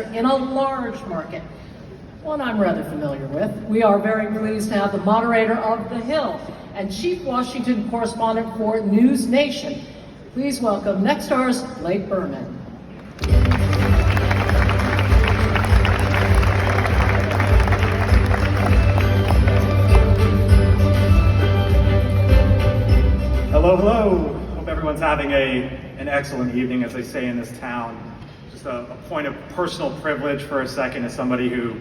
in a large market, one I'm rather familiar with. We are very pleased to have the moderator of The Hill and Chief Washington correspondent for News Nation. Please welcome Nexstar's Blake Berman. Hello, hello. Hope everyone's having an excellent evening, as they say in this town. Just a point of personal privilege for a second as somebody who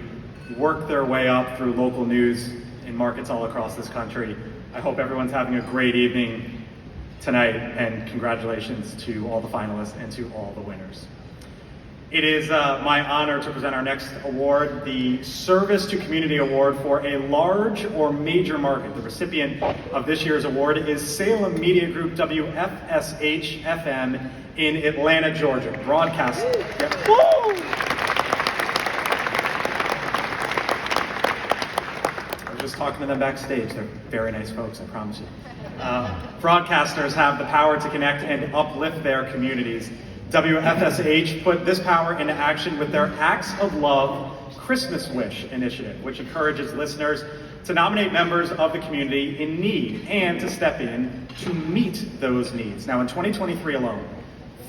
worked their way up through local news in markets all across this country. I hope everyone's having a great evening tonight, and congratulations to all the finalists and to all the winners. It is my honor to present our next award, the Service to Community Award for a large or major market. The recipient of this year's award is Salem Media Group WFSH FM in Atlanta, Georgia. Broadcasting. Yep. I was just talking to them backstage. They're very nice folks, I promise you. Broadcasters have the power to connect and uplift their communities. WFSH put this power into action with their Acts of Love Christmas Wish initiative, which encourages listeners to nominate members of the community in need and to step in to meet those needs. Now, in 2023 alone,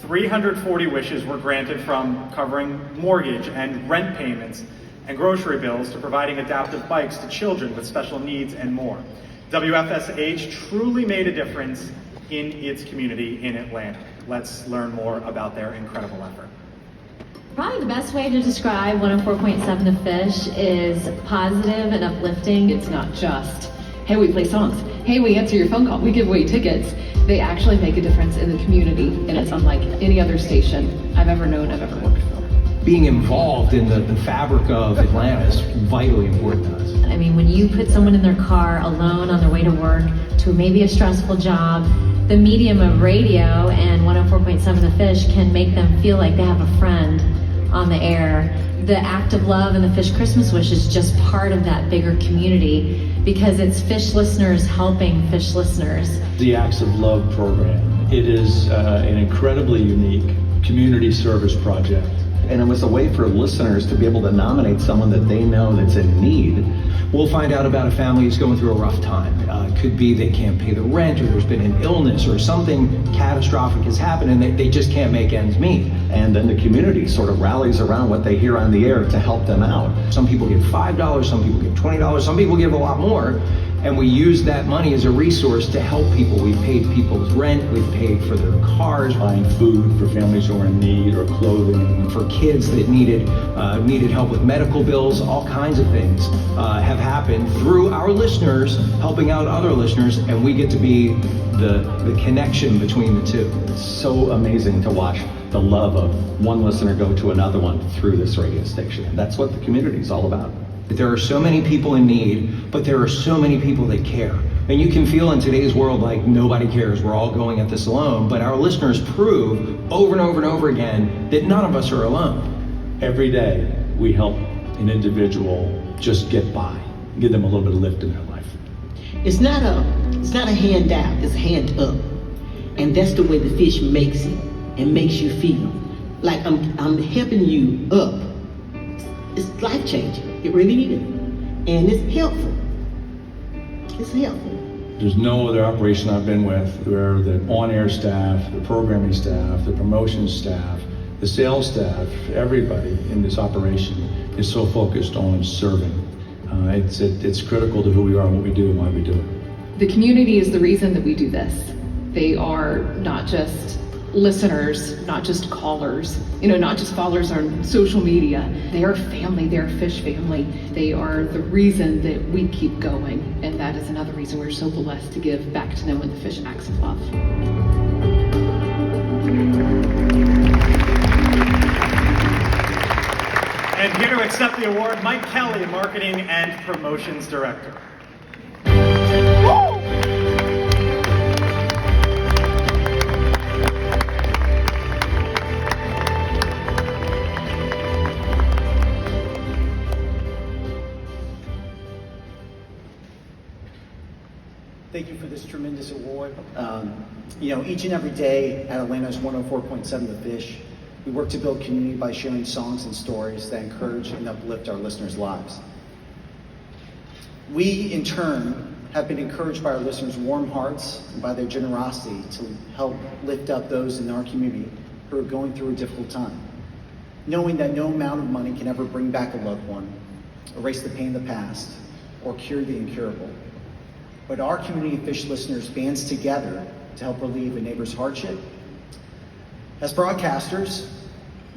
340 wishes were granted, from covering mortgage and rent payments and grocery bills to providing adaptive bikes to children with special needs and more. WFSH truly made a difference in its community in Atlanta. Let's learn more about their incredible effort. Probably the best way to describe 104.7 The Fish is positive and uplifting. It's not just, hey, we play songs, hey, we answer your phone call, we give away tickets. They actually make a difference in the community, and it's unlike any other station I've ever known, I've ever worked for. Being involved in the fabric of Atlanta is vitally important to us. I mean, when you put someone in their car alone on their way to work to maybe a stressful job, the medium of radio and 104.7 The Fish can make them feel like they have a friend on the air. The Act of Love and the Fish Christmas Wish is just part of that bigger community because it's Fish listeners helping Fish listeners. The Acts of Love program, it is an incredibly unique community service project. And it was a way for listeners to be able to nominate someone that they know that's in need. We'll find out about a family who's going through a rough time. It could be they can't pay the rent, or there's been an illness, or something catastrophic has happened and they just can't make ends meet. And then the community sort of rallies around what they hear on the air to help them out. Some people give $5, some people give $20, some people give a lot more. And we use that money as a resource to help people. We've paid people's rent, we've paid for their cars, Buying food for families who are in need, or clothing. for kids that needed help with medical bills. All kinds of things have happened through our listeners helping out other listeners, and we get to be the connection between the two. It's so amazing to watch the love of one listener go to another one through this radio station. And that's what the community is all about. There are so many people in need, but there are so many people that care. And you can feel in today's world like nobody cares, we're all going at this alone, but our listeners prove over and over and over again that none of us are alone. Every day we help an individual just get by, give them a little bit of lift in their life. It's not a hand down, it's a hand up. And that's the way the fish makes it and makes you feel. Like I'm helping you up. It's life changing. It really is. And it's helpful. It's helpful. There's no other operation I've been with where the on-air staff, the programming staff, the promotion staff, the sales staff, everybody in this operation is so focused on serving. It's critical to who we are and what we do and why we do it. The community is the reason that we do this. They are not just listeners, not just callers, not just followers on social media. They are family, they are Fish family. They are the reason that we keep going, and that is another reason we're so blessed to give back to them with the Fish Acts of Love. And here to accept the award, Mike Kelly, Marketing and Promotions Director. Thank you for this tremendous award. Each and every day at Atlanta's 104.7 The Fish, We work to build community by sharing songs and stories that encourage and uplift our listeners' lives. We, in turn, have been encouraged by our listeners' warm hearts and by their generosity to help lift up those in our community who are going through a difficult time. Knowing that no amount of money can ever bring back a loved one, erase the pain of the past, or cure the incurable. But our community of fish listeners bands together to help relieve a neighbor's hardship. As broadcasters,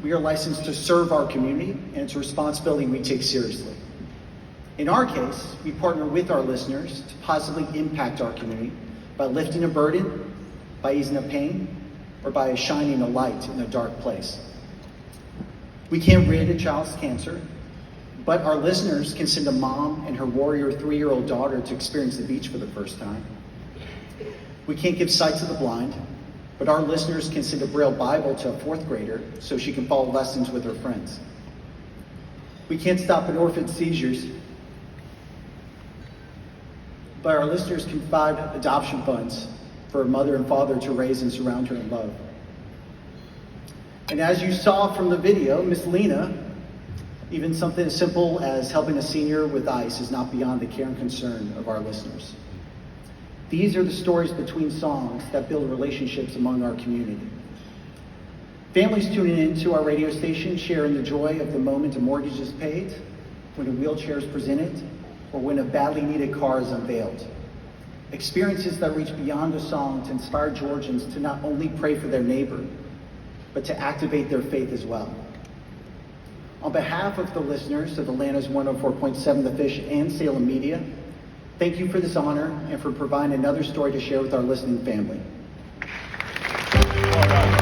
we are licensed to serve our community, and it's a responsibility we take seriously. In our case, we partner with our listeners to positively impact our community by lifting a burden, by easing a pain, or by shining a light in a dark place. We can't rid a child's cancer, but our listeners can send a mom and her warrior 3-year-old daughter to experience the beach for the first time. We can't give sight to the blind, but our listeners can send a Braille Bible to a 4th grader so she can follow lessons with her friends. We can't stop an orphan's seizures, but our listeners can provide adoption funds for a mother and father to raise and surround her in love. And as you saw from the video, Miss Lena, even something as simple as helping a senior with ice is not beyond the care and concern of our listeners. These are the stories between songs that build relationships among our community. Families tuning into our radio station share in the joy of the moment a mortgage is paid, when a wheelchair is presented, or when a badly needed car is unveiled. Experiences that reach beyond a song to inspire Georgians to not only pray for their neighbor, but to activate their faith as well. On behalf of the listeners of Atlanta's 104.7 The Fish and Salem Media, thank you for this honor and for providing another story to share with our listening family. All right.